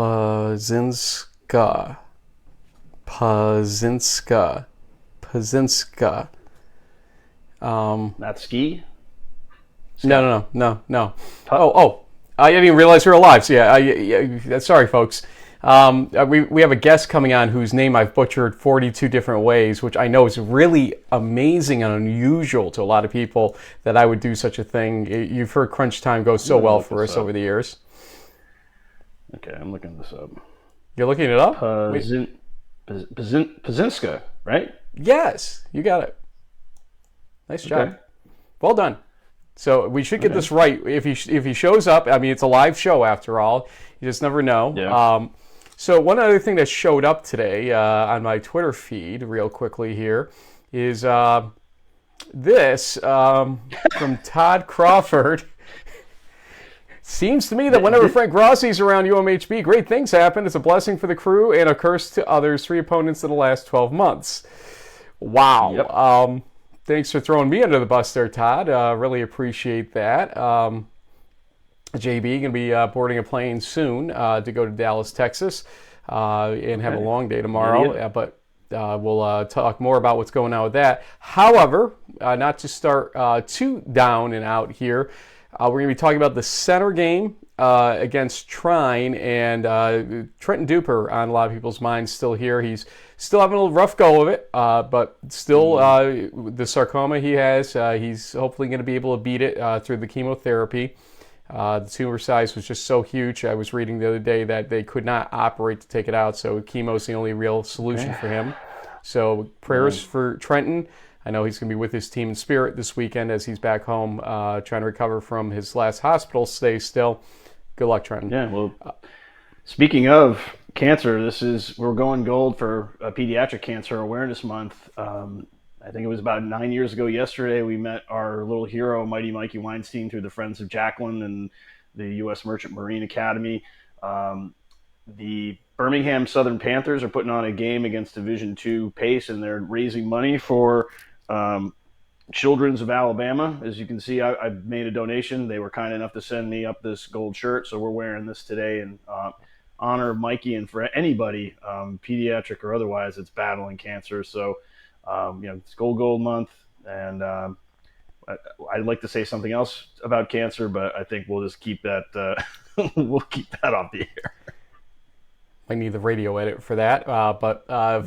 Pazinska. Pazinska. Pazinska. Not ski? No. I didn't even realize we were alive. So sorry, folks. We have a guest coming on whose name I've butchered 42 different ways, which I know is really amazing and unusual to a lot of people that I would do such a thing. You've heard Crunch Time go so well for us over the years. Okay, I'm looking this up. You're looking it up? Pazinska, right? Yes, you got it. Nice job. Okay. Well done. So we should get this right. If he shows up, I mean, it's a live show after all. You just never know. Yeah. So one other thing that showed up today on my Twitter feed, real quickly here, is this from Todd Crawford. Seems to me that whenever Frank Rossi's around UMHB, great things happen. It's a blessing for the crew and a curse to others. 3 opponents in the last 12 months. Wow. Yep. Thanks for throwing me under the bus there, Todd. Really appreciate that. JB going to be boarding a plane soon to go to Dallas, Texas, and have a long day tomorrow. But we'll talk more about what's going on with that. However, not to start too down and out here, we're going to be talking about the center game against Trine, and Trenton Duper on a lot of people's minds still here. He's still having a little rough go of it, but still the sarcoma he has, he's hopefully going to be able to beat it through the chemotherapy. The tumor size was just so huge. I was reading the other day that they could not operate to take it out, so chemo is the only real solution for him. So prayers for Trenton. I know he's going to be with his team in spirit this weekend as he's back home trying to recover from his last hospital stay still. Good luck, Trenton. Yeah, well, speaking of cancer, we're going gold for Pediatric Cancer Awareness Month. I think it was about 9 years ago yesterday we met our little hero, Mighty Mikey Weinstein, through the Friends of Jacqueline and the U.S. Merchant Marine Academy. The Birmingham Southern Panthers are putting on a game against Division II Pace, and they're raising money for Children's of Alabama. As you can see, I made a donation. They were kind enough to send me up this gold shirt, so we're wearing this today in honor of Mikey and for anybody, pediatric or otherwise, that's battling cancer. So, it's Gold Month, and I'd like to say something else about cancer, but I think we'll just keep that. We'll keep that off the air. I need the radio edit for that,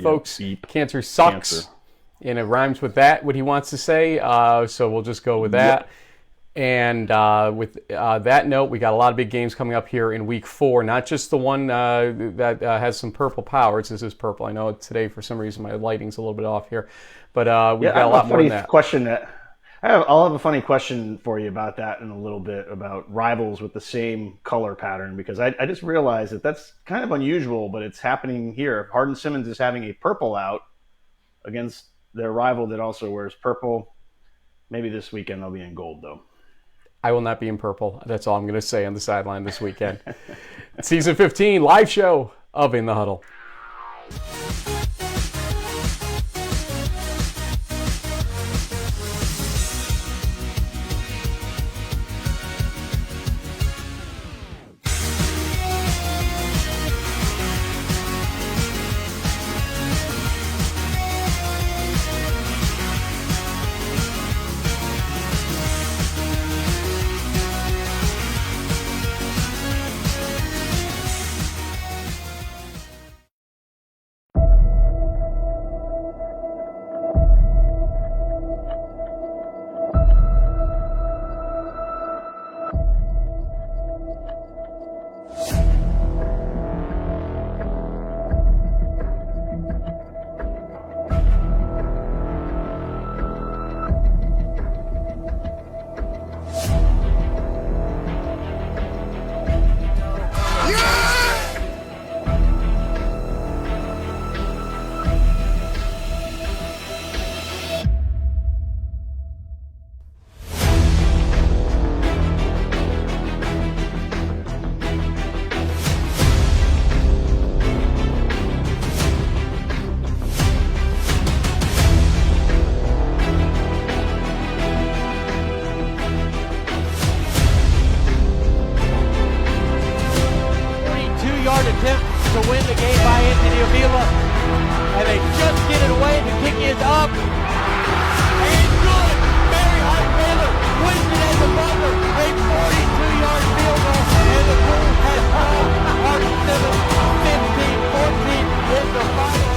folks, cancer sucks, and it rhymes with that, what he wants to say, so we'll just go with that. And with that note, we got a lot of big games coming up here in week 4, not just the one that has some purple powers. This is purple. I know today, for some reason, my lighting's a little bit off here, but we've got a lot more than that. I'll have a funny question for you about that in a little bit, about rivals with the same color pattern, because I just realized that's kind of unusual, but it's happening here. Hardin Simmons is having a purple out against their rival that also wears purple. Maybe this weekend they'll be in gold, though. I will not be in purple. That's all I'm going to say on the sideline this weekend. Season 15 live show of In the Huddle. to win the game by Anthony Avila. And they just get it away. The kick is up. And good. Mary Hart Baylor wins it as a buzzer. A 42-yard field goal. And the Bulls has won. Hardin Simmons 15-14 in the final.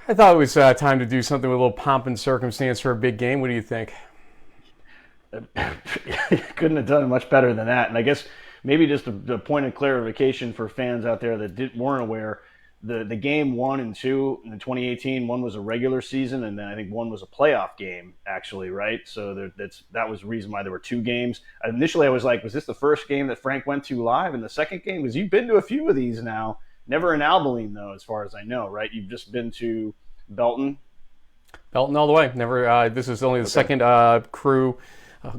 I thought it was time to do something with a little pomp and circumstance for a big game. What do you think? Couldn't have done much better than that. And I guess maybe just a point of clarification for fans out there that weren't aware, the game 1 and 2 in 2018, one was a regular season, and then I think one was a playoff game, actually, right? So that was the reason why there were 2 games. Initially, I was like, was this the first game that Frank went to live? And the second game? Because you've been to a few of these now. Never in Abilene, though, as far as I know, right? You've just been to Belton? Belton all the way. Never. This is only the second crew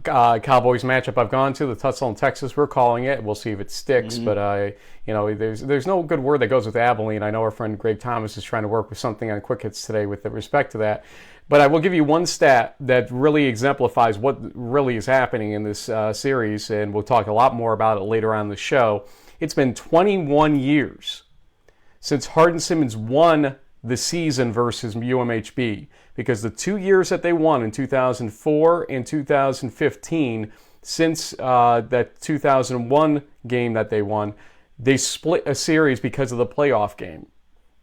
Cowboys matchup I've gone to. The Tussle in Texas, we're calling it. We'll see if it sticks. Mm-hmm. But there's no good word that goes with Abilene. I know our friend Greg Thomas is trying to work with something on Quick Hits today with respect to that. But I will give you one stat that really exemplifies what really is happening in this series, and we'll talk a lot more about it later on in the show. It's been 21 years since Hardin Simmons won the season versus UMHB, because the 2 years that they won in 2004 and 2015, since that 2001 game that they won, they split a series because of the playoff game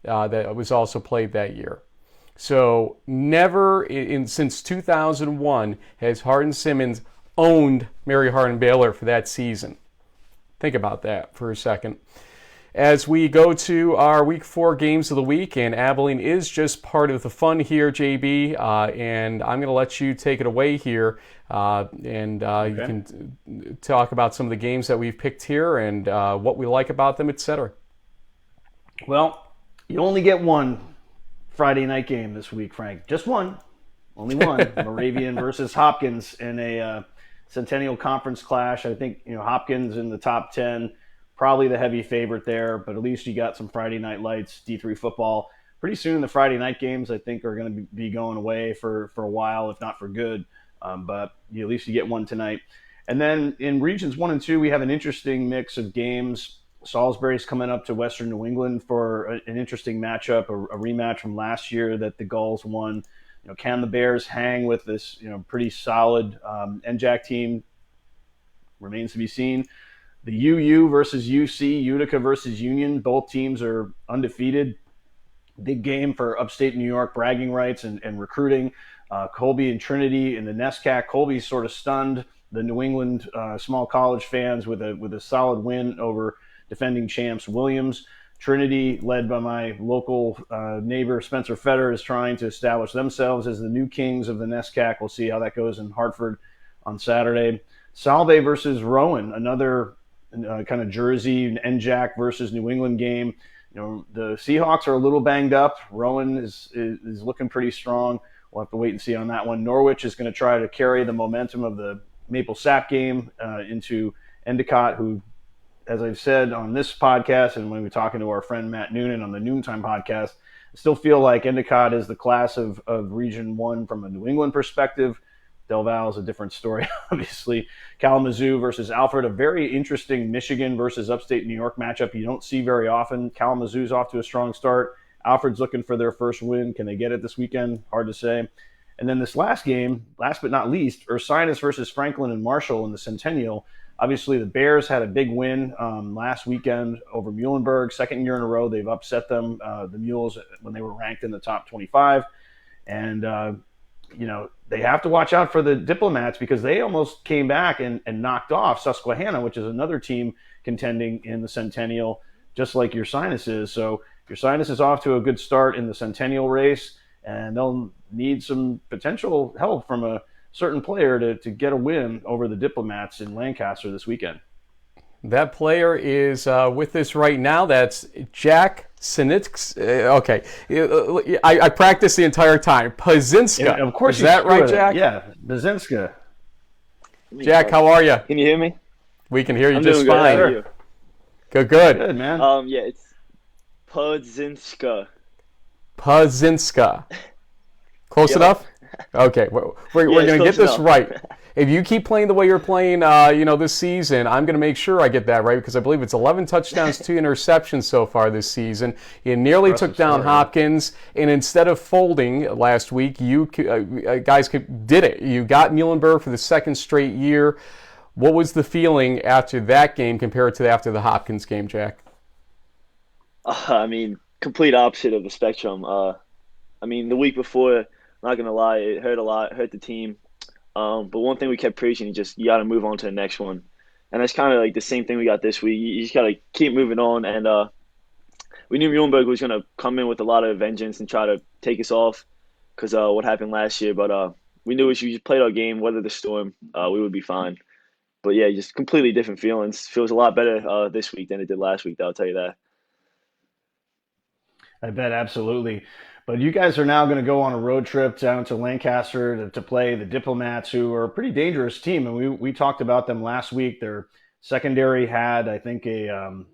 that was also played that year. So never since 2001 has Hardin Simmons owned Mary Hardin Baylor for that season. Think about that for a second. As we go to our Week 4 games of the week, and Abilene is just part of the fun here, JB, and I'm going to let you take it away here, and you can talk about some of the games that we've picked here and what we like about them, etc. Well, you only get one Friday night game this week, Frank. Just one. Only one. Moravian versus Hopkins in a Centennial Conference clash. I think Hopkins in the top 10. Probably the heavy favorite there, but at least you got some Friday night lights, D3 football. Pretty soon the Friday night games, I think, are going to be going away for a while, if not for good. But at least you get one tonight. And then in Regions 1 and 2, we have an interesting mix of games. Salisbury's coming up to Western New England for an interesting matchup, a rematch from last year that the Gulls won. Can the Bears hang with this pretty solid NJAC team? Remains to be seen. The UU versus UC, Utica versus Union, both teams are undefeated. Big game for upstate New York bragging rights and recruiting. Colby and Trinity in the NESCAC. Colby sort of stunned the New England small college fans with a solid win over defending champs Williams. Trinity, led by my local neighbor Spencer Fetter, is trying to establish themselves as the new kings of the NESCAC. We'll see how that goes in Hartford on Saturday. Salve versus Rowan, another kind of Jersey NJAC versus New England game. The Seahawks are a little banged up. Rowan is looking pretty strong. We'll have to wait and see on that one. Norwich is going to try to carry the momentum of the Maple Sap game into Endicott, who, as I've said on this podcast and when we were talking to our friend Matt Noonan on the Noontime podcast, I still feel like Endicott is the class of Region 1 from a New England perspective. Del Val is a different story, obviously. Kalamazoo versus Alfred, a very interesting Michigan versus upstate New York matchup you don't see very often. Kalamazoo's off to a strong start. Alfred's looking for their first win. Can they get it this weekend? Hard to say. And then this last game, last but not least, Ursinus versus Franklin and Marshall in the Centennial. Obviously, the Bears had a big win last weekend over Muhlenberg. Second year in a row, they've upset them, the Mules, when they were ranked in the top 25. And, they have to watch out for the Diplomats because they almost came back and knocked off Susquehanna, which is another team contending in the Centennial, just like Ursinus is. So Ursinus is off to a good start in the Centennial race, and they'll need some potential help from a certain player to get a win over the Diplomats in Lancaster this weekend. That player is with us right now. That's Jack Sinitz. Okay. I practiced the entire time. Pazinska. Yeah, of course. Is that right, Jack? Yeah, Pazinska. Jack, how are you? Can you hear me? We can hear you I'm just doing good. fine. How are you? Good. Good, man. Yeah, it's Pazinska. Pazinska. Close Yep. enough? Okay, we're going to get close this enough. right. If you keep playing the way you're playing, this season, I'm going to make sure I get that right because I believe it's 11 touchdowns, 2 interceptions so far this season. You nearly took down story. Hopkins, and instead of folding last week, you guys did it. You got Muhlenberg for the second straight year. What was the feeling after that game compared to after the Hopkins game, Jack? Complete opposite of the spectrum. The week before, not gonna lie, it hurt a lot, hurt the team. But one thing we kept preaching is you got to move on to the next one, and that's kind of like the same thing we got this week. You just got to keep moving on, and we knew Muhlenberg was gonna come in with a lot of vengeance and try to take us off because what happened last year. But we knew if we just played our game, weathered the storm, we would be fine. But yeah, just completely different feelings. Feels a lot better this week than it did last week, though, I'll tell you that. I bet, absolutely. But you guys are now going to go on a road trip down to Lancaster to play the Diplomats, who are a pretty dangerous team. And we talked about them last week. Their secondary had, I think, a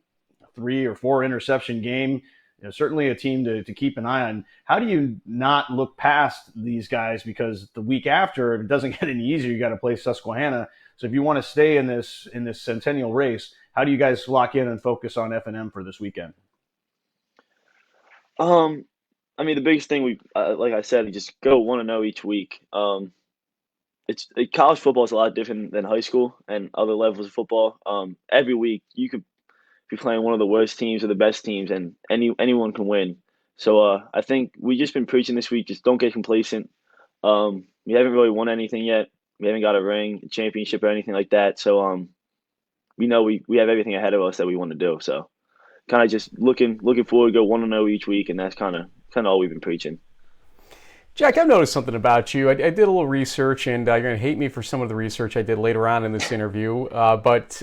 3 or 4 interception game. Certainly a team to keep an eye on. How do you not look past these guys? Because the week after, it doesn't get any easier. You got to play Susquehanna. So if you want to stay in this Centennial race, how do you guys lock in and focus on F&M for this weekend? The biggest thing like I said, we just go 1-0 each week. College football is a lot different than high school and other levels of football. Every week you could be playing one of the worst teams or the best teams, and anyone can win. So I think we just been preaching this week, just don't get complacent. We haven't really won anything yet. We haven't got a ring, a championship, or anything like that. So we know we have everything ahead of us that we want to do. So kind of just looking forward to go 1-0 each week, and that's kind of all we've been preaching. Jack, I've noticed something about you. I did a little research, and you're going to hate me for some of the research I did later on in this interview, but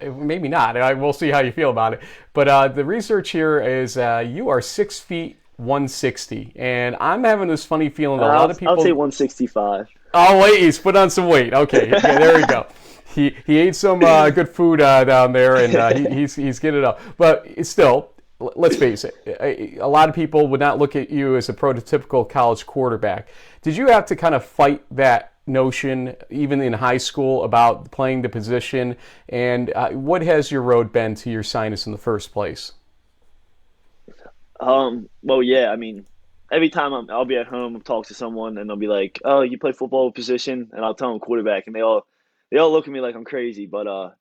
maybe not. We'll see how you feel about it. But the research here is you are 6 feet 160, and I'm having this funny feeling that a lot of people. I'll say 165. Oh wait, he's put on some weight. Okay, yeah, there we go. He ate some good food down there, and he's getting it up. But still, let's face it, a lot of people would not look at you as a prototypical college quarterback. Did you have to kind of fight that notion, even in high school, about playing the position? And what has your road been to Ursinus in the first place? Well, yeah, every time I'll be at home, I'll talk to someone, and they'll be like, "Oh, you play football position?" And I'll tell them quarterback, and they all look at me like I'm crazy. But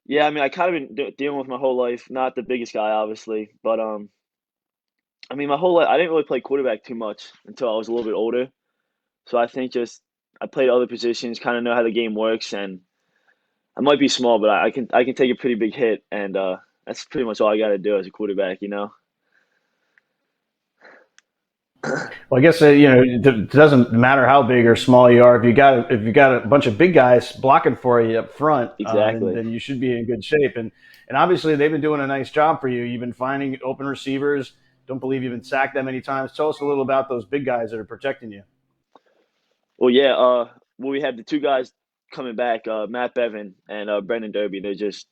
yeah, I kind of been dealing with my whole life. Not the biggest guy, obviously, but my whole life I didn't really play quarterback too much until I was a little bit older. So I think just I played other positions, kind of know how the game works, and I might be small, but I can take a pretty big hit, and that's pretty much all I got to do as a quarterback, Well, I guess it doesn't matter how big or small you are. If you got a bunch of big guys blocking for you up front, Exactly. then you should be in good shape. And obviously they've been doing a nice job for you. You've been finding open receivers. Don't believe you've been sacked that many times. Tell us a little about those big guys that are protecting you. Well, yeah. We have the 2 guys coming back, Matt Bevan and Brendan Derby. They're just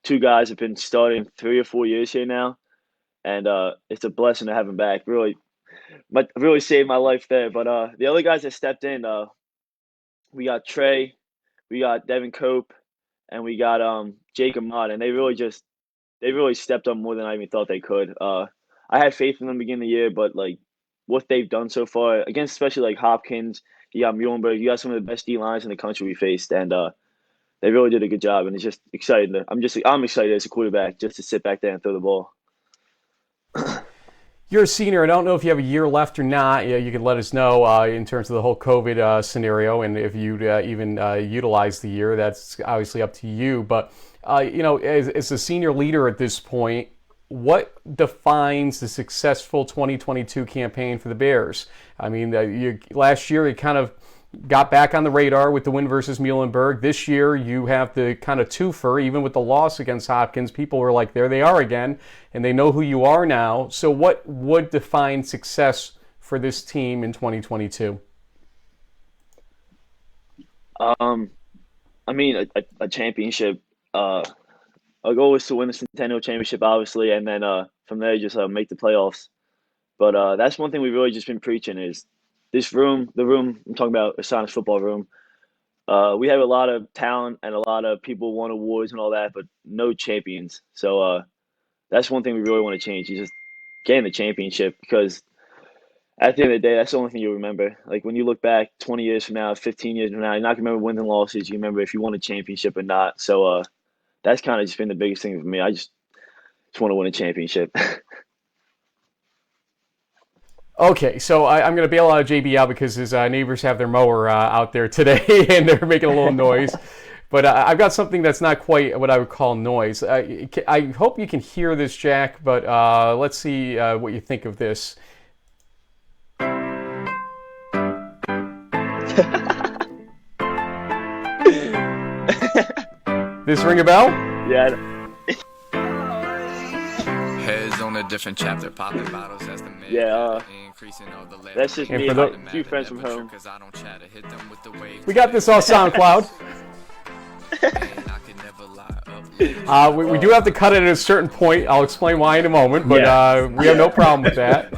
2 guys have been starting 3 or 4 years here now, and it's a blessing to have them back. Really saved my life there. But the other guys that stepped in, we got Trey, we got Devin Cope, and we got Jacob Mott, and they really stepped up more than I even thought they could. I had faith in them beginning of the year, but like what they've done so far against, especially like Hopkins, you got Muhlenberg, you got some of the best D lines in the country we faced, and they really did a good job. And it's just exciting. I'm excited as a quarterback just to sit back there and throw the ball. You're a senior. I don't know if you have a year left or not. You can let us know in terms of the whole COVID scenario, and if you'd even utilize the year. That's obviously up to you. But as a senior leader at this point, what defines the successful 2022 campaign for the Bears? I mean, last year you kind of got back on the radar with the win versus Muhlenberg. This year you have the kind of twofer, even with the loss against Hopkins. People were like, there they are again, and they know who you are now. So what would define success for this team in 2022? I mean, a championship. Our goal is to win the Centennial Championship, obviously, and then from there just make the playoffs. But that's one thing we've really just been preaching is this room, the room I'm talking about, a Sonics football room. We have a lot of talent and a lot of people won awards and all that, but no champions. So that's one thing we really want to change. Is just getting the championship, because at the end of the day, that's the only thing you'll remember. Like when you look back 20 years from now, 15 years from now, you're not gonna remember wins and losses. You remember if you won a championship or not. So that's kind of just been the biggest thing for me. I just want to win a championship. Okay, so I'm going to bail out of JB out because his neighbors have their mower out there today, and they're making a little noise. But I've got something that's not quite what I would call noise. I hope you can hear this, Jack, but let's see what you think of this. This ring a bell? Yeah. Heads on a different chapter, popping bottles as the man. Yeah, that's just me and a few friends from home. We got this on SoundCloud. We do have to cut it at a certain point. I'll explain why in a moment, but we have no problem with that.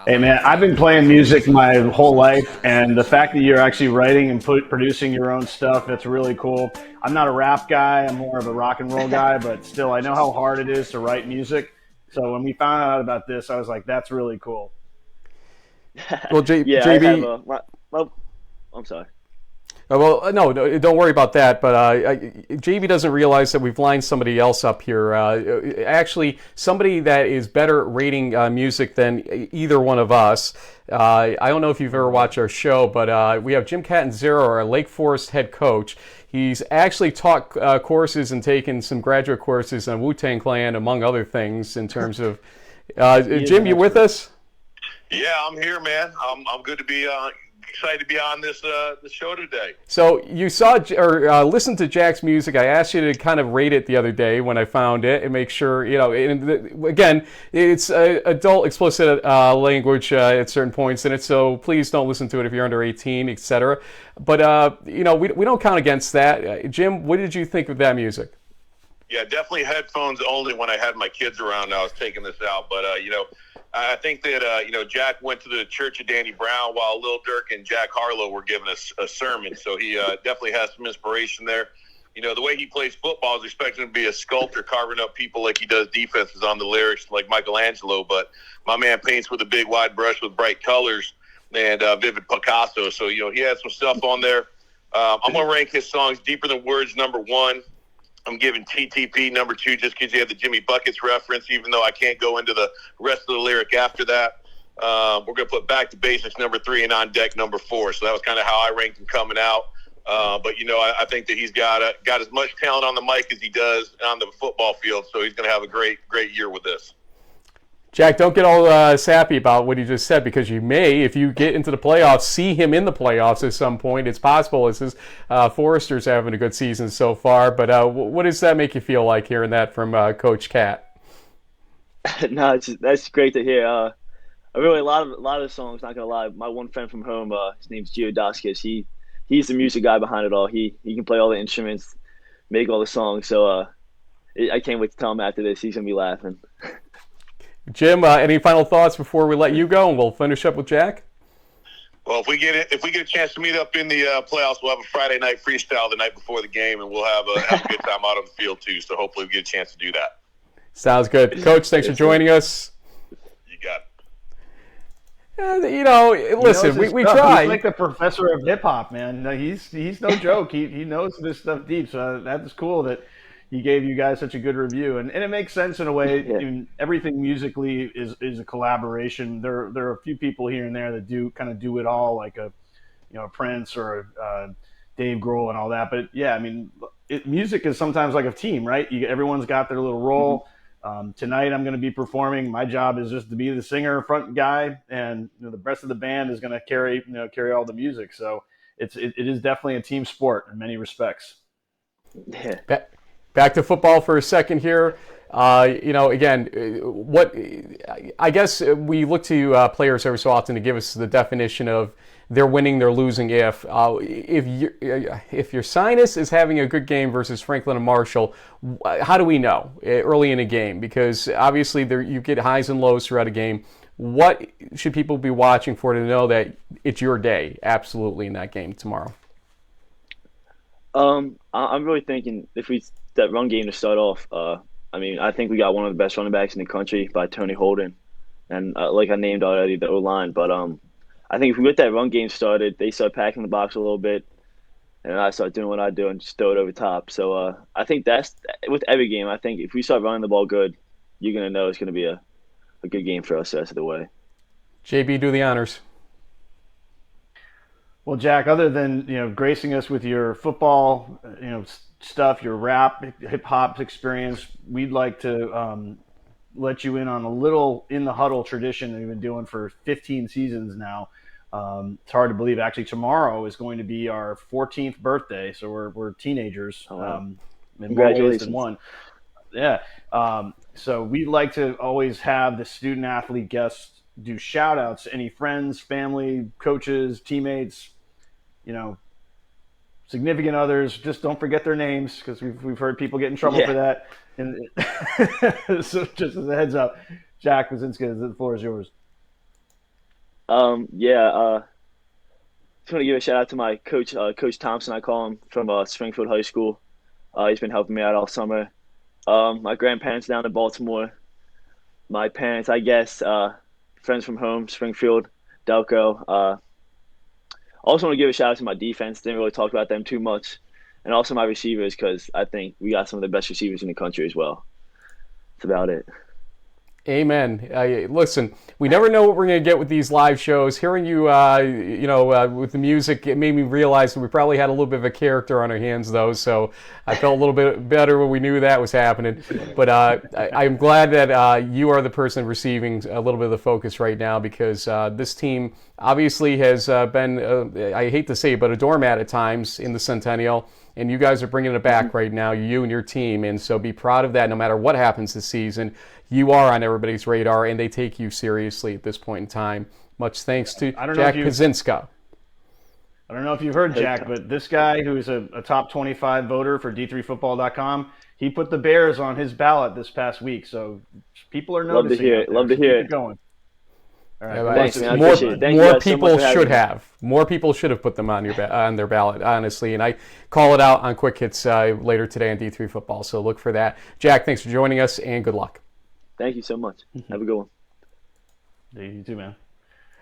Hey man, I've been playing music my whole life, and the fact that you're actually writing and producing your own stuff, that's really cool. I'm not a rap guy, I'm more of a rock and roll guy, but still I know how hard it is to write music. So when we found out about this, I was like, that's really cool. Well, yeah, JB, I'm sorry. Well, no, don't worry about that. But JB doesn't realize that we've lined somebody else up here. Actually, somebody that is better at rating music than either one of us. I don't know if you've ever watched our show, but we have Jim Catanzaro, our Lake Forest head coach. He's actually taught courses and taken some graduate courses on Wu-Tang Clan, among other things, in terms of... Jim, you with us? Yeah, I'm here, man. I'm good to be excited to be on this show today. So you saw or listened to Jack's music. I asked you to kind of rate it the other day when I found it and make sure, again, it's adult explicit language at certain points in it, so please don't listen to it if you're under 18, etc. But, we don't count against that. Jim, what did you think of that music? Yeah, definitely headphones only when I had my kids around. I was taking this out, but, I think that, Jack went to the Church of Danny Brown while Lil Durk and Jack Harlow were giving us a sermon. So he definitely has some inspiration there. The way he plays football is expecting him to be a sculptor carving up people like he does defenses on the lyrics like Michelangelo. But my man paints with a big wide brush with bright colors and vivid Picasso. So, he has some stuff on there. I'm going to rank his songs Deeper Than Words, number 1. I'm giving TTP number 2 just because you have the Jimmy Buckets reference, even though I can't go into the rest of the lyric after that. We're going to put Back to Basics number 3 and On Deck number 4. So that was kind of how I ranked him coming out. But, I think that he's got as much talent on the mic as he does on the football field. So he's going to have a great year with this. Jack, don't get all sappy about what he just said, because you may, if you get into the playoffs, see him in the playoffs at some point. It's possible. This is Forrester's having a good season so far. But what does that make you feel like hearing that from Coach Cat? No, that's great to hear. I really a lot of the songs. Not gonna lie, my one friend from home, his name's Gio Doskis. He's the music guy behind it all. He can play all the instruments, make all the songs. So I can't wait to tell him after this. He's gonna be laughing. Jim, any final thoughts before we let you go, and we'll finish up with Jack? Well, if we get a chance to meet up in the playoffs, we'll have a Friday night freestyle the night before the game, and we'll have a good time out on the field too. So hopefully we get a chance to do that. Sounds good. Coach, thanks for joining us. You got it. Listen, we try. He's like the professor of hip hop, man. No, he's no joke. He knows this stuff deep. So that's cool that he gave you guys such a good review, and it makes sense in a way. Yeah. I mean, everything musically is a collaboration. There are a few people here and there that do it all, like a Prince or Dave Grohl and all that. But yeah, I mean, music is sometimes like a team, right? Everyone's got their little role. Tonight I'm going to be performing. My job is just to be the singer, front guy, and the rest of the band is going to carry all the music. So it is definitely a team sport in many respects. Yeah. Back to football for a second here. Again, what I guess we look to players every so often to give us the definition of they're winning, they're losing. If your sinus is having a good game versus Franklin and Marshall, how do we know early in a game? Because obviously you get highs and lows throughout a game. What should people be watching for to know that it's your day absolutely in that game tomorrow? I'm really thinking if that run game to start off. I think we got one of the best running backs in the country by Tony Holden, and like I named already, the O-line. But I think if we get that run game started, they start packing the box a little bit, and I start doing what I do and just throw it over top. So I think that's with every game. I think if we start running the ball good, you're gonna know it's gonna be a good game for us the rest of the way. JB, do the honors. Well, Jack, other than gracing us with your football stuff, your rap, hip hop experience, we'd like to let you in on a little in the huddle tradition that we've been doing for 15 seasons now. It's hard to believe. Actually, tomorrow is going to be our 14th birthday, so we're teenagers. Congratulations! One, yeah. So we'd like to always have the student athlete guests do shout outs. Any friends, family, coaches, teammates, significant others. Just don't forget their names because we've heard people get in trouble for that. And so just as a heads up, Jack Wazinska, the floor is yours. Just want to give a shout out to my coach, Coach Thompson. I call him, from Springfield High School. He's been helping me out all summer. My grandparents down in Baltimore. My parents, I guess, friends from home, Springfield, Delco. Also want to give a shout out to my defense. Didn't really talk about them too much. And also my receivers, because I think we got some of the best receivers in the country as well. That's about it. Amen. Listen, we never know what we're going to get with these live shows. Hearing you, with the music, it made me realize that we probably had a little bit of a character on our hands, though. So I felt a little bit better when we knew that was happening. But I'm glad that you are the person receiving a little bit of the focus right now, because this team obviously has been, I hate to say it, but a doormat at times in the Centennial. And you guys are bringing it back right now, you and your team. And so be proud of that no matter what happens this season. You are on everybody's radar, and they take you seriously at this point in time. Much thanks to Jack Kaczynska. I don't know if you've heard, Jack, but this guy, who's a top 25 voter for D3Football.com, he put the Bears on his ballot this past week. So people are noticing. Love to hear it. Love to hear it. Keep it going. All right. Thanks, man. I appreciate it. Thank you More guys so people much for having should me. have. More people should have put them on on their ballot, honestly. And I call it out on Quick Hits later today on D3 Football. So look for that. Jack, thanks for joining us, and good luck. Thank you so much. Have a good one. Yeah, you too, man.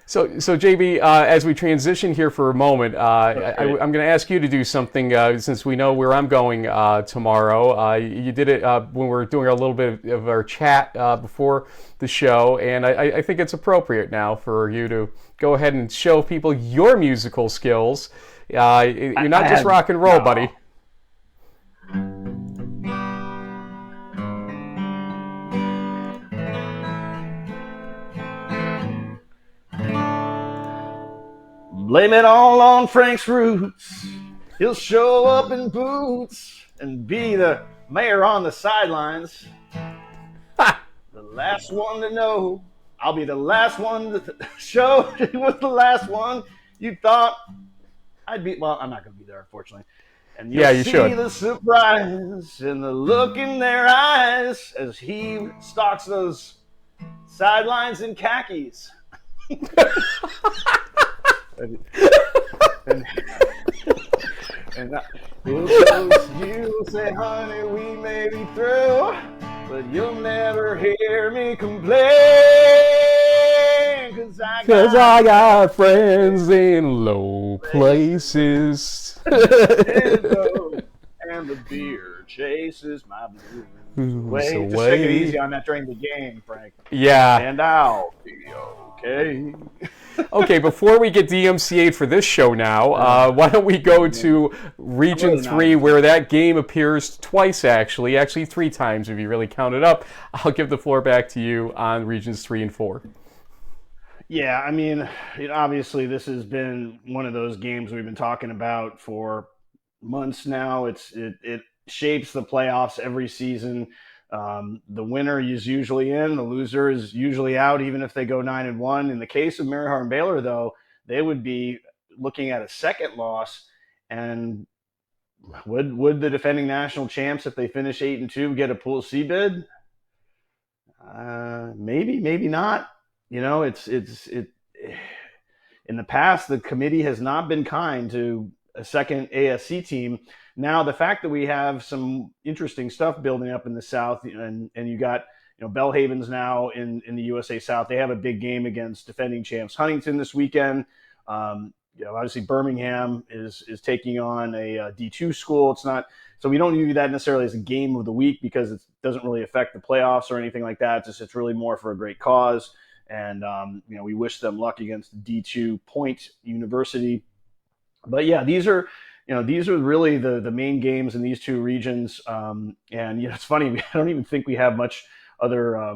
So JB, as we transition here for a moment, I'm going to ask you to do something since we know where I'm going tomorrow. You did it when we were doing a little bit of our chat before the show, and I think it's appropriate now for you to go ahead and show people your musical skills. You're not just rock and roll, buddy. Blame it all on Frank's roots. He'll show up in boots and be the mayor on the sidelines. The last one to know. I'll be the last one to show it was the last one you thought I'd be. Well, I'm not going to be there, unfortunately. And you see the surprise and the look in their eyes as he stalks those sidelines in khakis. And you'll say, honey, we may be through, but you'll never hear me complain, 'cause I got friends in low places. And the beer chases my blues away. Just take it easy on that during the game, Frank. Yeah. And I'll be okay. Okay, before we get DMCA'd for this show now, why don't we go to Region 3, where that game appears twice, actually 3 times if you really count it up. I'll give the floor back to you on Regions 3 and 4. Yeah, I mean, obviously this has been one of those games we've been talking about for months now. It shapes the playoffs every season. The winner is usually in, the loser is usually out, even if they go 9-1. In the case of Mary Hardin Baylor, though, they would be looking at a second loss. And would the defending national champs, if they finish 8-2, get a Pool C bid? Maybe, maybe not. You know, it's in the past, the committee has not been kind to a second ASC team. Now, the fact that we have some interesting stuff building up in the South, and you got, Bellhaven's now in the USA South. They have a big game against defending champs Huntington this weekend. Obviously Birmingham is taking on a D2 school. It's not, so we don't view that necessarily as a game of the week because it doesn't really affect the playoffs or anything like that. It's really more for a great cause. And, we wish them luck against D2 Point University. But yeah, these are really the main games in these two regions. And it's funny, I don't even think we have much other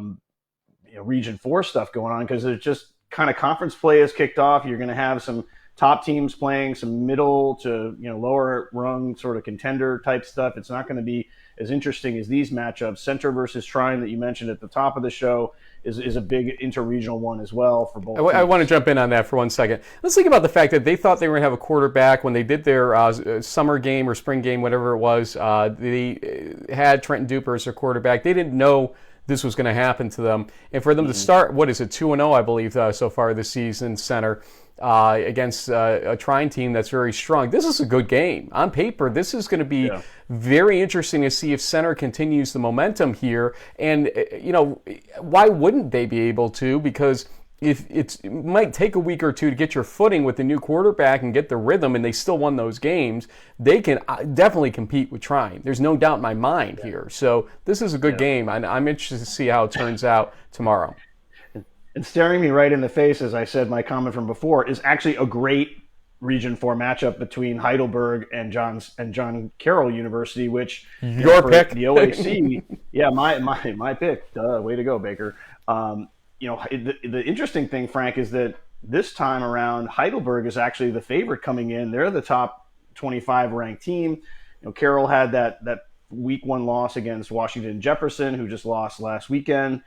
Region 4 stuff going on because it's just kind of conference play has kicked off. You're going to have some top teams playing some middle to lower rung sort of contender type stuff. It's not going to be as interesting as these matchups. Center versus Shrine that you mentioned at the top of the show is a big interregional one as well for both. I want to jump in on that for 1 second. Let's think about the fact that they thought they were going to have a quarterback when they did their summer game or spring game, whatever it was. They had Trenton Duper as their quarterback. They didn't know this was going to happen to them. And for them to start, 2-0, I believe, so far this season, center, against a Trine team that's very strong. This is a good game. On paper, this is going to be very interesting to see if center continues the momentum here. And, why wouldn't they be able to? Because it might take a week or two to get your footing with the new quarterback and get the rhythm, and they still won those games, they can definitely compete with Trine. There's no doubt in my mind here. So this is a good game. I'm interested to see how it turns out tomorrow. And staring me right in the face, as I said, my comment from before, is actually a great Region 4 matchup between Heidelberg and John Carroll University, which your pick, the OAC, my pick. Duh, way to go, Baker. The interesting thing, Frank, is that this time around, Heidelberg is actually the favorite coming in. They're the top 25 ranked team. Carroll had that week 1 loss against Washington Jefferson, who just lost last weekend.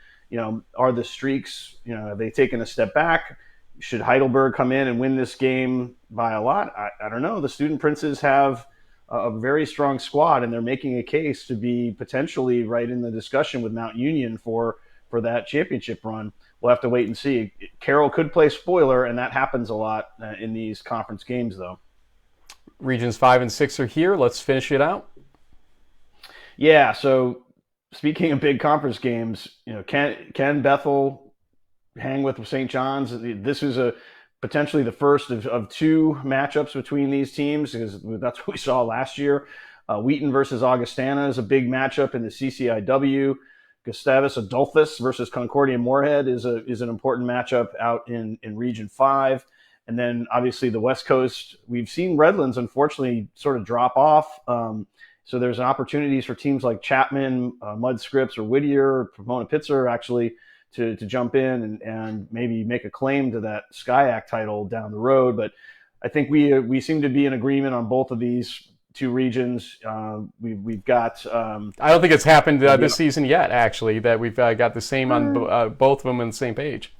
Are the streaks, have they taken a step back? Should Heidelberg come in and win this game by a lot? I don't know. The Student Princes have a very strong squad, and they're making a case to be potentially right in the discussion with Mount Union for that championship run. We'll have to wait and see. Carroll could play spoiler, and that happens a lot in these conference games, though. Regions 5 and 6 are here. Let's finish it out. Yeah, so speaking of big conference games, can Bethel hang with St. John's? This is potentially the first of 2 matchups between these teams, because that's what we saw last year. Wheaton versus Augustana is a big matchup in the CCIW. Gustavus Adolphus versus Concordia Moorhead is an important matchup out in Region 5. And then obviously the West Coast, we've seen Redlands unfortunately sort of drop off. So there's opportunities for teams like Chapman, Mudd Scripps, or Whittier, or Pomona Pitzer actually to jump in and maybe make a claim to that SCIAC title down the road. But I think we seem to be in agreement on both of these 2 regions. We've got. I don't think it's happened this season yet, actually, that we've got the same on both of them on the same page.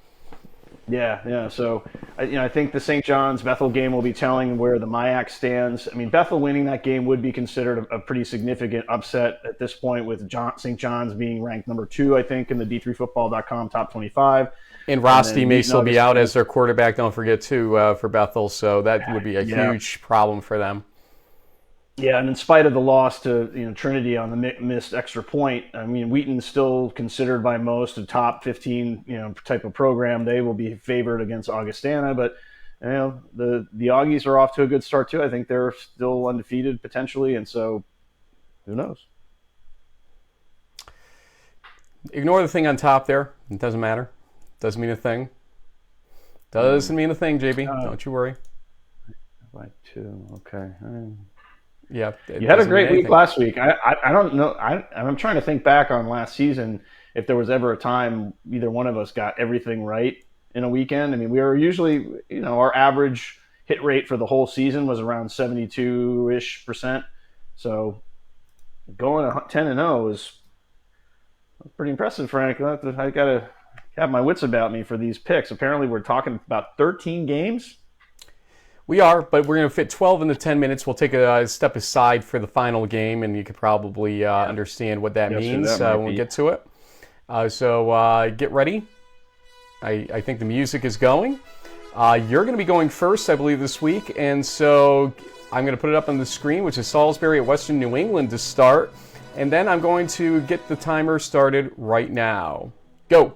Yeah. So, I think the St. John's Bethel game will be telling where the MIAC stands. I mean, Bethel winning that game would be considered a pretty significant upset at this point, with St. John's being ranked number 2, I think, in the D3Football.com top 25. And Rosti may still be out as their quarterback, don't forget, too, for Bethel. So that would be a huge problem for them. Yeah, and in spite of the loss to Trinity on the missed extra point, I mean Wheaton's still considered by most a top 15 type of program. They will be favored against Augustana, but the Augies are off to a good start too. I think they're still undefeated potentially, and so who knows? Ignore the thing on top there. It doesn't matter. Doesn't mean a thing. Doesn't mean a thing, JB. Don't you worry. By 2, okay. Yeah, you had a great week last week. I don't know. I'm trying to think back on last season if there was ever a time either one of us got everything right in a weekend. I mean, we were usually, our average hit rate for the whole season was around 72-ish%. So going 10-0 is pretty impressive, Frank. I got to have my wits about me for these picks. Apparently, we're talking about 13 games. We are, but we're going to fit 12 into 10 minutes. We'll take a step aside for the final game, and you could probably understand what that means when we get to it. So get ready. I think the music is going. You're going to be going first, I believe, this week. And so I'm going to put it up on the screen, which is Salisbury at Western New England to start. And then I'm going to get the timer started right now. Go.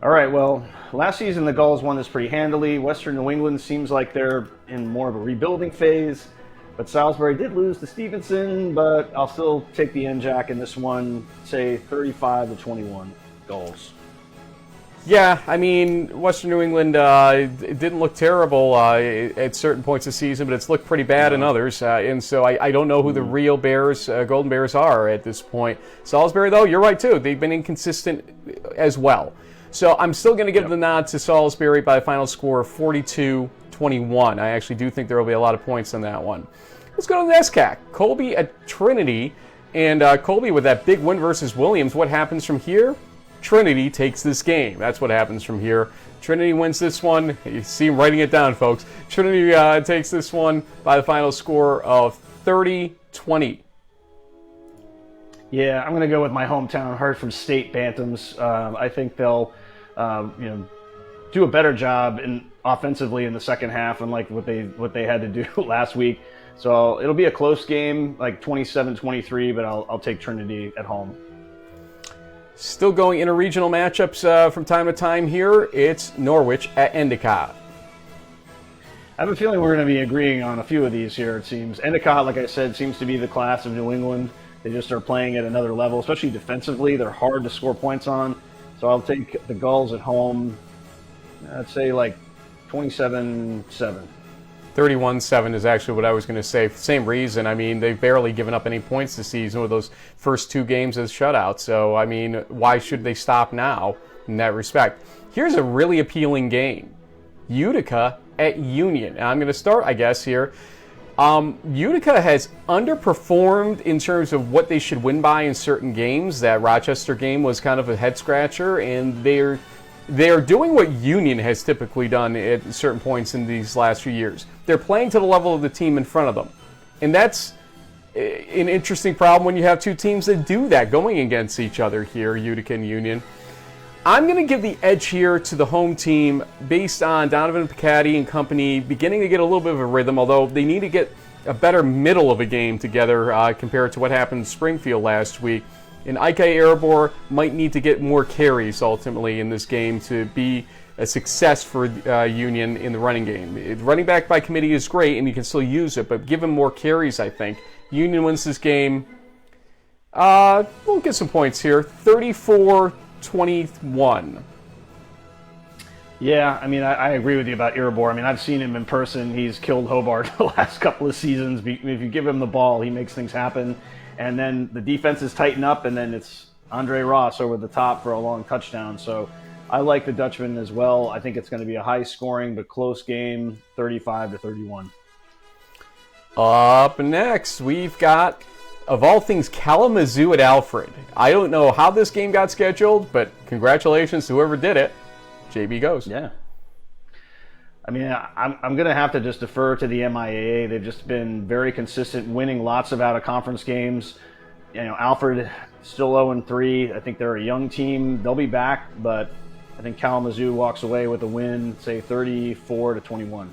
All right, well, last season the Gulls won this pretty handily. Western New England seems like they're in more of a rebuilding phase. But Salisbury did lose to Stevenson, but I'll still take the NJAC in this one, say 35-21 Gulls. Yeah, I mean, Western New England it didn't look terrible at certain points of the season, but it's looked pretty bad in others. And so I don't know who the real Bears, Golden Bears are at this point. Salisbury, though, you're right, too. They've been inconsistent as well. So I'm still going to give the nod to Salisbury by a final score of 42-21. I actually do think there will be a lot of points on that one. Let's go to the NESCAC. Colby at Trinity. And Colby with that big win versus Williams. What happens from here? Trinity takes this game. That's what happens from here. Trinity wins this one. You see him writing it down, folks. Trinity takes this one by the final score of 30-20. Yeah, I'm going to go with my hometown Hartford State Bantams. I think they'll do a better job offensively in the second half, unlike what they had to do last week. So it'll be a close game, like 27-23, but I'll take Trinity at home. Still going interregional matchups from time to time here. It's Norwich at Endicott. I have a feeling we're going to be agreeing on a few of these here, it seems. Endicott, like I said, seems to be the class of New England. They just are playing at another level, especially defensively. They're hard to score points on. So I'll take the Gulls at home, I'd say like 27-7. 31-7 is actually what I was going to say. Same reason. I mean, they've barely given up any points this season with those first 2 games as shutouts. So, I mean, why should they stop now in that respect? Here's a really appealing game. Utica at Union. And I'm going to start, I guess, here. Utica has underperformed in terms of what they should win by in certain games. That Rochester game was kind of a head-scratcher, and they're doing what Union has typically done at certain points in these last few years. They're playing to the level of the team in front of them. And that's an interesting problem when you have 2 teams that do that going against each other here, Utica and Union. I'm going to give the edge here to the home team based on Donovan Piccati and company beginning to get a little bit of a rhythm, although they need to get a better middle of a game together compared to what happened in Springfield last week. And Ike Erebor might need to get more carries ultimately in this game to be a success for Union in the running game. Running back by committee is great, and you can still use it, but give him more carries, I think. Union wins this game. We'll get some points here. 34-21. Yeah, I mean, I agree with you about Erebor. I mean, I've seen him in person. He's killed Hobart the last couple of seasons. If you give him the ball, he makes things happen. And then the defenses tighten up, and then it's Andre Ross over the top for a long touchdown. So I like the Dutchman as well. I think it's going to be a high-scoring but close game, 35-31. Up next, we've got, of all things, Kalamazoo at Alfred. I don't know how this game got scheduled, but congratulations to whoever did it. JB goes. Yeah. I mean, I'm going to have to just defer to the MIAA. They've just been very consistent, winning lots of out-of-conference games. Alfred still 0-3. I think they're a young team. They'll be back, but I think Kalamazoo walks away with a win, say 34-21.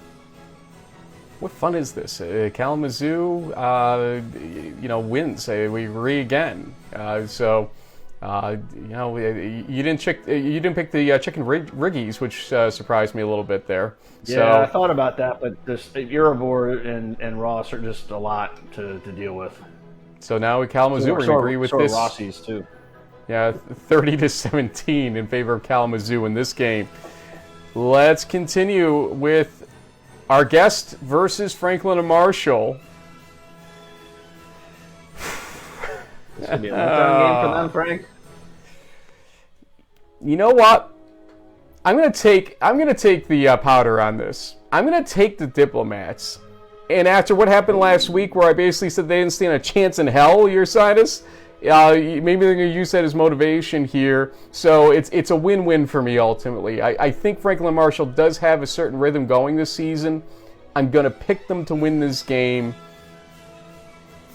what fun is this? Kalamazoo, wins. We agree again. You didn't pick the chicken riggies, which surprised me a little bit there. Yeah, I thought about that, but this Eurobor and Ross are just a lot to deal with. So now with Kalamazoo, we agree with this. Rossi's too. Yeah, 30-17 in favor of Kalamazoo in this game. Let's continue with our guest versus Franklin and Marshall. This could be a letdown game for them, Frank. You know what? I'm gonna take the powder on this. I'm gonna take the Diplomats. And after what happened last week, where I basically said they didn't stand a chance in hell, Ursidus, maybe they're going to use that as motivation here. So it's a win-win for me, ultimately. I think Franklin Marshall does have a certain rhythm going this season. I'm going to pick them to win this game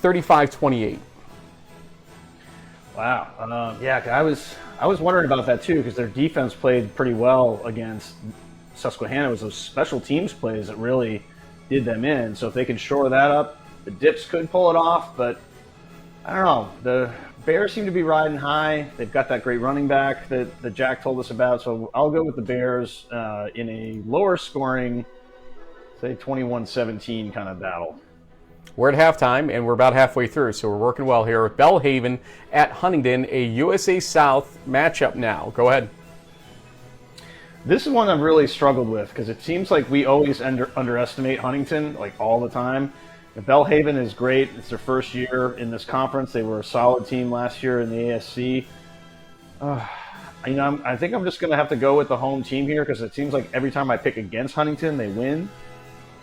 35-28. Wow. I was wondering about that, too, because their defense played pretty well against Susquehanna. It was those special teams plays that really did them in. So if they can shore that up, the Dips could pull it off, but I don't know. The Bears seem to be riding high. They've got that great running back that Jack told us about. So I'll go with the Bears in a lower scoring, say 21-17 kind of battle. We're at halftime, and we're about halfway through, so we're working well here. Belhaven at Huntington, a USA South matchup now. Go ahead. This is one I've really struggled with because it seems like we always underestimate Huntington, like all the time. Belhaven is great. It's their first year in this conference. They were a solid team last year in the ASC. I think I'm just going to have to go with the home team here because it seems like every time I pick against Huntington, they win.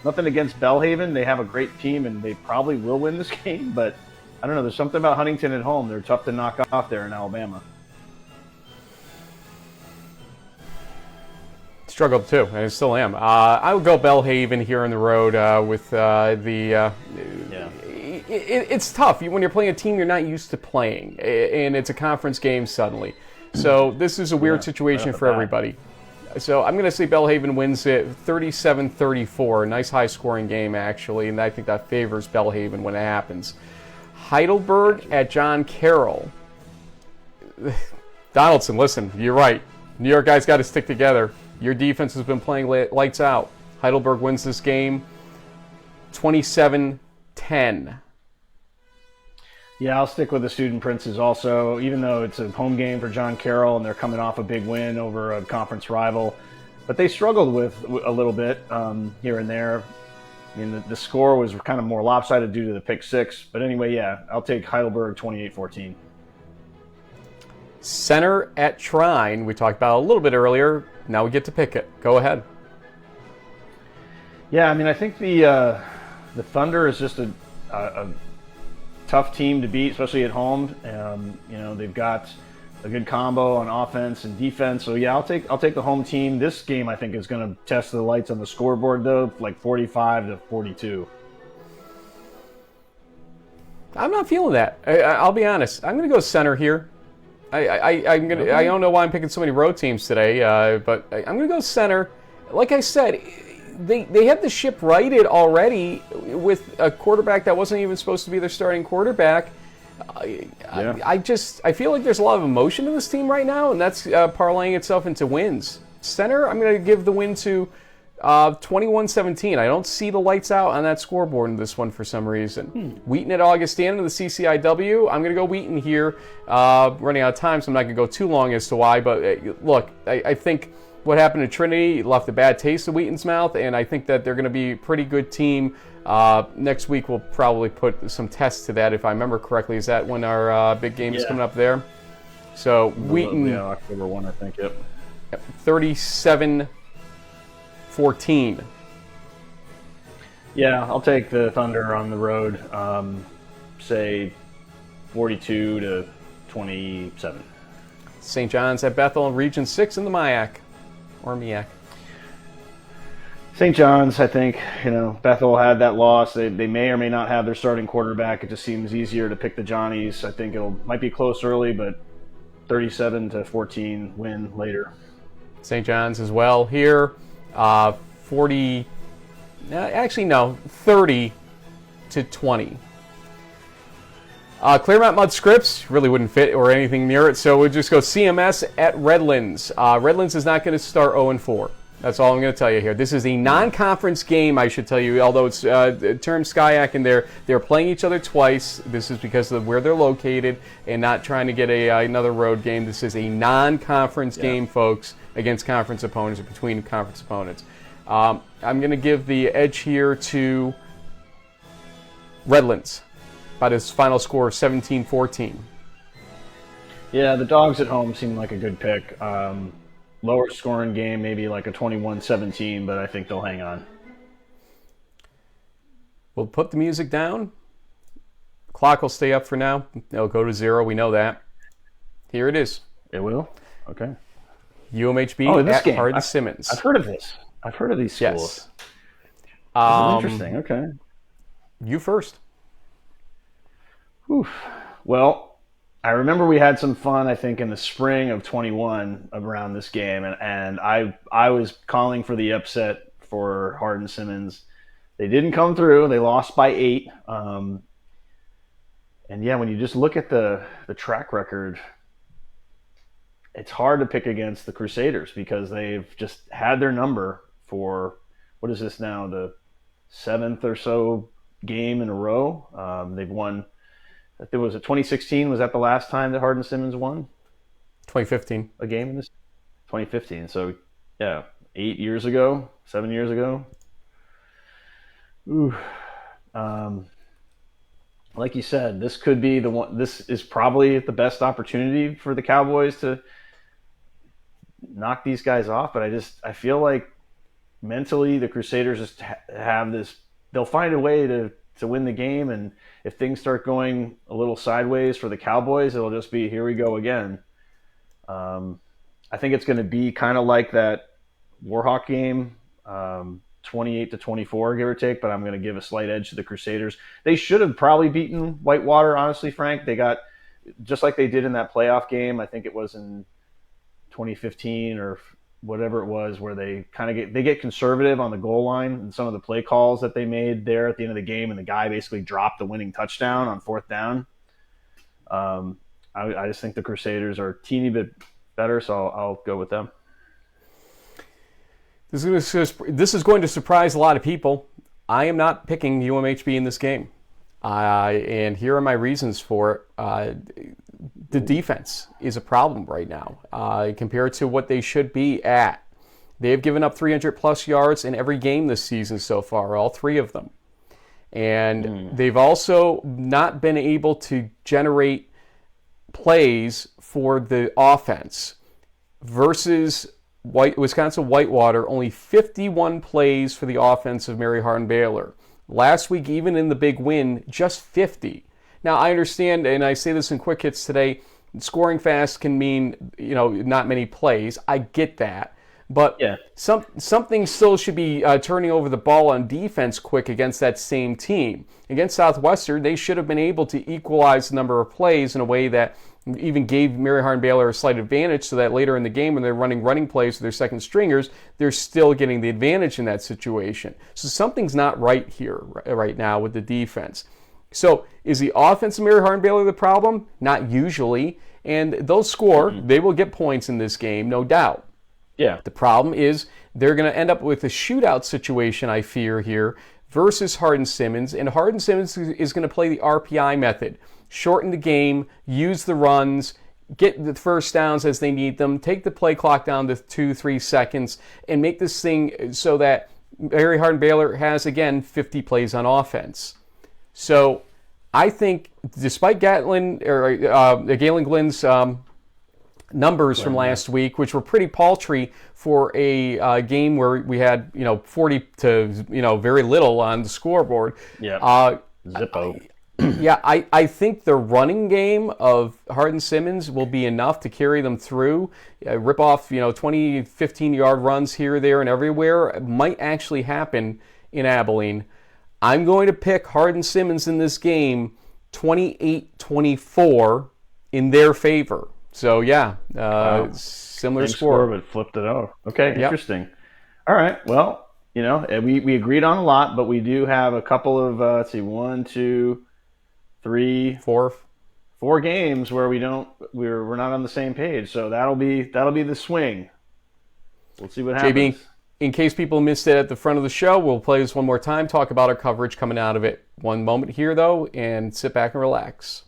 Nothing against Belhaven. They have a great team, and they probably will win this game. But I don't know. There's something about Huntington at home. They're tough to knock off there in Alabama. Struggled too, and I still am. I would go Belhaven here on the road with the. It's tough when you're playing a team you're not used to playing, and it's a conference game suddenly. So this is a weird situation for everybody. So I'm going to say Belhaven wins it 37-34. A nice high-scoring game, actually, and I think that favors Belhaven when it happens. Heidelberg at John Carroll. Donaldson, listen, you're right. New York guys got to stick together. Your defense has been playing lights out. Heidelberg wins this game 27-10. Yeah, I'll stick with the Student Princes also, even though it's a home game for John Carroll and they're coming off a big win over a conference rival. But they struggled with a little bit here and there. I mean, the score was kind of more lopsided due to the pick six. But anyway, yeah, I'll take Heidelberg 28-14. Center at Trine, we talked about a little bit earlier. Now we get to pick it. Go ahead. Yeah, I mean, I think the Thunder is just a tough team to beat, especially at home. They've got a good combo on offense and defense. So yeah, I'll take the home team. This game I think is going to test the lights on the scoreboard though, like 45-42. I'm not feeling that. I'll be honest. I'm going to go center here. I don't know why I'm picking so many road teams today, but I'm going to go center. Like I said, they had the ship righted already with a quarterback that wasn't even supposed to be their starting quarterback. I feel like there's a lot of emotion in this team right now, and that's parlaying itself into wins. Center, I'm going to give the win to 21-17. I don't see the lights out on that scoreboard in this one for some reason. Wheaton at Augustana in the CCIW. I'm going to go Wheaton here. Running out of time, so I'm not going to go too long as to why. But look, I think what happened to Trinity left a bad taste in Wheaton's mouth, and I think that they're going to be a pretty good team. Next week we'll probably put some tests to that, if I remember correctly. Is that when our big game is coming up there? So Wheaton, October 1, I think. Yep. 37-14. Yeah, I'll take the Thunder on the road. Say 42-27. St. John's at Bethel in Region 6 in the MIAC. Or MEAC. St. John's, I think, Bethel had that loss. They may or may not have their starting quarterback. It just seems easier to pick the Johnnies. I think might be close early, but 37-14 win later. St. John's as well here. 40. Actually, no, 30-20. Claremont Mud Scripts really wouldn't fit or anything near it, so we'll just go CMS at Redlands. Redlands is not going to start 0-4. That's all I'm going to tell you here. This is a non-conference game, I should tell you, although it's termed SCIAC in there. They're playing each other twice. This is because of where they're located and not trying to get another road game. This is a non-conference game, folks, against conference opponents or between conference opponents. I'm going to give the edge here to Redlands by this final score of 17-14. Yeah, the Dogs at home seem like a good pick. Lower scoring game, maybe like a 21-17, but I think they'll hang on. We'll put the music down. Clock will stay up for now. It'll go to 0. We know that. Here it is. It will? Okay. UMHB this at game. Hardin-Simmons. I've heard of this. I've heard of these schools. Yes. Interesting. Okay. You first. Whew. Well, I remember we had some fun, I think, in the spring of 21 around this game, and I was calling for the upset for Hardin-Simmons. They didn't come through. They lost by 8. And yeah, when you just look at the track record, it's hard to pick against the Crusaders because they've just had their number for, what is this now, the 7th or so game in a row. They've won. There was a 2016. Was that the last time that Hardin-Simmons won? 2015. A game in this? 2015. So, yeah, 8 years ago, 7 years ago. Ooh. Like you said, this could be the one. This is probably the best opportunity for the Cowboys to knock these guys off. But I feel like mentally the Crusaders just have this. They'll find a way to win the game, and if things start going a little sideways for the Cowboys, it'll just be, here we go again. I think it's going to be kind of like that Warhawk game, 28-24, give or take, but I'm going to give a slight edge to the Crusaders. They should have probably beaten Whitewater, honestly, Frank. They got, just like they did in that playoff game, I think it was in 2015 or whatever it was, where they kind of get conservative on the goal line and some of the play calls that they made there at the end of the game, and the guy basically dropped the winning touchdown on 4th down. I just think the Crusaders are a teeny bit better, so I'll go with them. This is going to surprise a lot of people. I am not picking UMHB in this game. And here are my reasons for it. The defense is a problem right now compared to what they should be at. They have given up 300-plus yards in every game this season so far, all 3 of them. And they've also not been able to generate plays for the offense versus Wisconsin Whitewater, only 51 plays for the offense of Mary Hardin-Baylor. Last week, even in the big win, just 50. Now, I understand, and I say this in quick hits today, scoring fast can mean, not many plays. I get that. But something still should be turning over the ball on defense quick against that same team. Against Southwestern, they should have been able to equalize the number of plays in a way that even gave Mary Hardin-Baylor a slight advantage, so that later in the game when they're running plays with their second stringers, they're still getting the advantage in that situation. So something's not right here right now with the defense. So is the offense of Mary Hardin-Baylor the problem? Not usually. And they'll score. They will get points in this game, no doubt. Yeah. The problem is they're going to end up with a shootout situation, I fear, here, versus Hardin-Simmons. And Hardin-Simmons is going to play the RPI method. Shorten the game, use the runs, get the first downs as they need them, take the play clock down to 2-3 seconds, and make this thing so that Mary Hardin-Baylor has, again, 50 plays on offense. So I think despite Galen Glenn's numbers from last week, which were pretty paltry for a game where we had 40 to very little on the scoreboard. Yeah. Zippo. Yeah, I think the running game of Hardin-Simmons will be enough to carry them through. Rip off 20, 15-yard runs here, there, and everywhere. It might actually happen in Abilene. I'm going to pick Hardin-Simmons in this game 28-24 in their favor. So, yeah, similar Same score. but flipped it over. Okay, interesting. All right, well, And we agreed on a lot, but we do have a couple of let's see, 1, 2, 3, 4 games where we're not on the same page. So that'll be the swing. We'll see what happens. JB, in case people missed it at the front of the show, we'll play this one more time, talk about our coverage coming out of it. One moment here, though, and sit back and relax.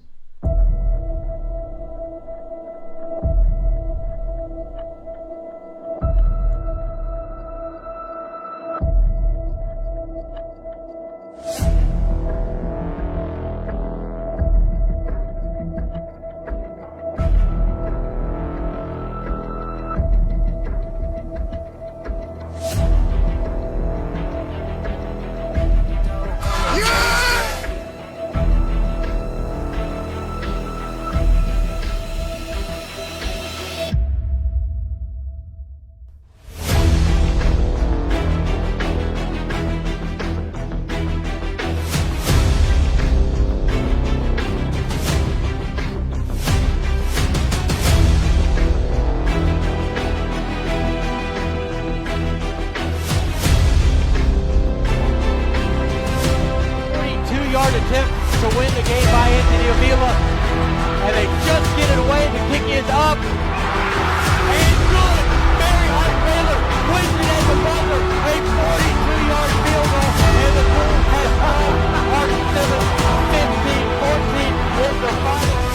Attempt to win the game by Anthony Avila, and they just get it away. The kick is up and good. Barry Hart-Baylor wins it at the buzzer. A 42-yard field goal, and the Bulls have won. Hart 15-14 is the final.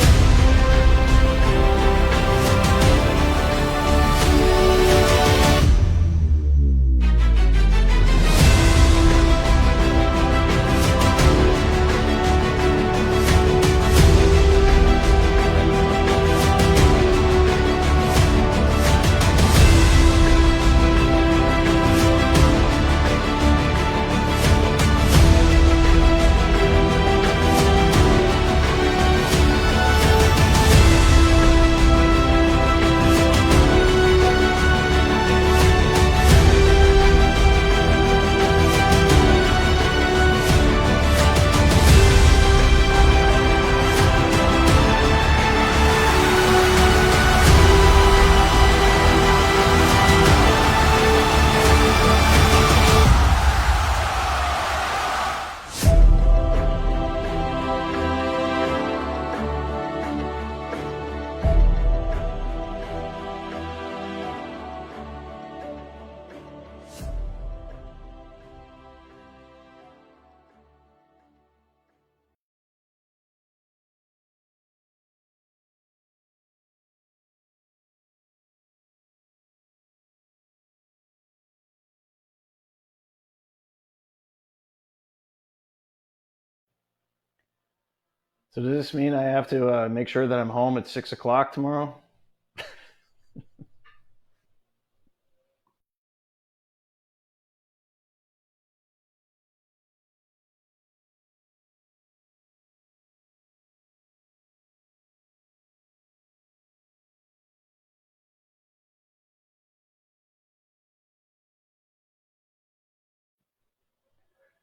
So does this mean I have to make sure that I'm home at 6 o'clock tomorrow?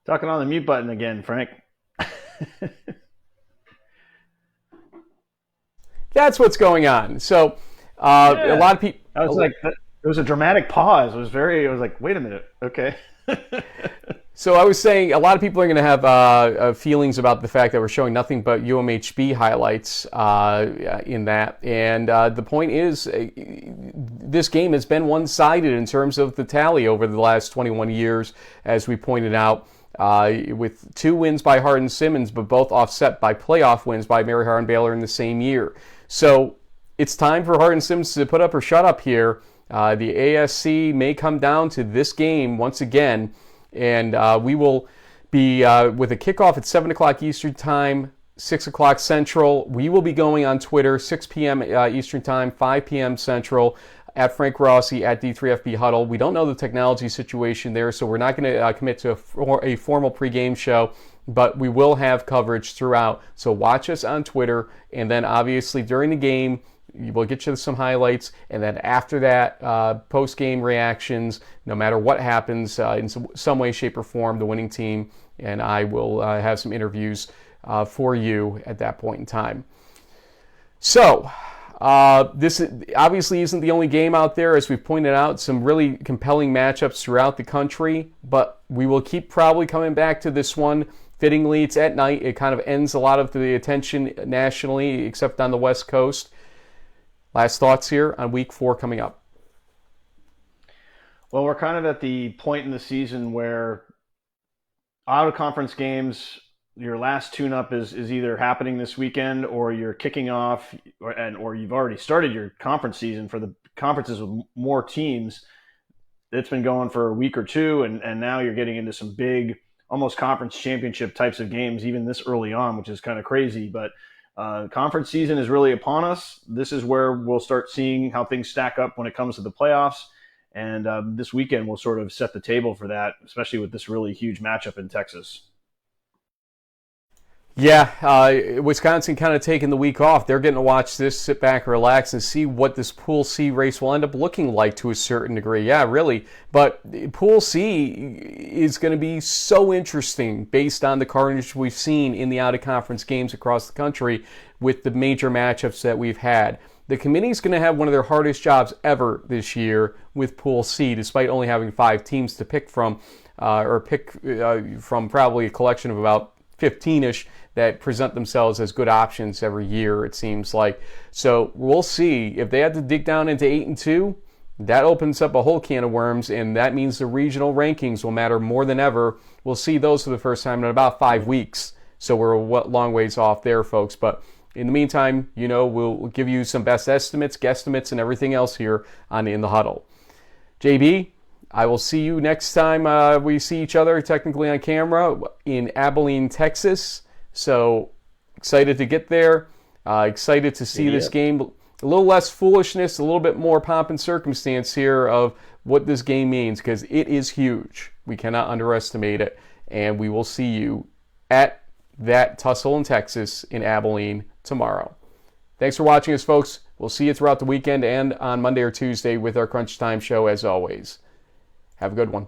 Talking on the mute button again, Frank. That's what's going on. So a lot of people. I was like, there was a dramatic pause. I was like, wait a minute, okay. So I was saying a lot of people are going to have feelings about the fact that we're showing nothing but UMHB highlights in that. And the point is, this game has been one-sided in terms of the tally over the last 21 years, as we pointed out, with 2 wins by Hardin Simmons, but both offset by playoff wins by Mary Hardin-Baylor in the same year. So it's time for Hardin Simmons to put up or shut up here. The ASC may come down to this game once again, and we will be with a kickoff at 7 o'clock Eastern Time, 6 o'clock Central. We will be going on Twitter, 6 p.m. Eastern Time, 5 p.m. Central, at Frank Rossi, at D3FB Huddle. We don't know the technology situation there, so we're not going to commit to a formal pregame show, but we will have coverage throughout. So watch us on Twitter, and then obviously during the game, we'll get you some highlights, and then after that, post-game reactions, no matter what happens, in some way, shape, or form, the winning team, and I will have some interviews for you at that point in time. So, This obviously isn't the only game out there. As we've pointed out, some really compelling matchups throughout the country, but we will keep probably coming back to this one. Fittingly, it's at night. It kind of ends a lot of the attention nationally, except on the West Coast. Last thoughts here on Week 4 coming up. Well, we're kind of at the point in the season where out-of-conference games, your last tune-up is either happening this weekend, or you're kicking off, or you've already started your conference season for the conferences with more teams. It's been going for a week or two, and now you're getting into some big, almost conference championship types of games even this early on, which is kind of crazy. But conference season is really upon us. This is where we'll start seeing how things stack up when it comes to the playoffs. And this weekend will sort of set the table for that, especially with this really huge matchup in Texas. Yeah, Wisconsin kind of taking the week off. They're getting to watch this, sit back, relax, and see what this Pool C race will end up looking like to a certain degree. Yeah, really. But Pool C is going to be so interesting based on the carnage we've seen in the out-of-conference games across the country with the major matchups that we've had. The committee's going to have one of their hardest jobs ever this year with Pool C, despite only having 5 teams to pick from, from probably a collection of about 15-ish that present themselves as good options every year, it seems like. So we'll see. If they had to dig down into 8-2, that opens up a whole can of worms, and that means the regional rankings will matter more than ever. We'll see those for the first time in about 5 weeks. So we're a long ways off there, folks. But in the meantime, we'll give you some best estimates, guesstimates, and everything else here on In the Huddle. JB, I will see you next time we see each other technically on camera in Abilene, Texas. So excited to get there. Excited to see this game. A little less foolishness, a little bit more pomp and circumstance here of what this game means, because it is huge. We cannot underestimate it. And we will see you at that tussle in Texas in Abilene tomorrow. Thanks for watching us, folks. We'll see you throughout the weekend and on Monday or Tuesday with our Crunch Time show as always. Have a good one.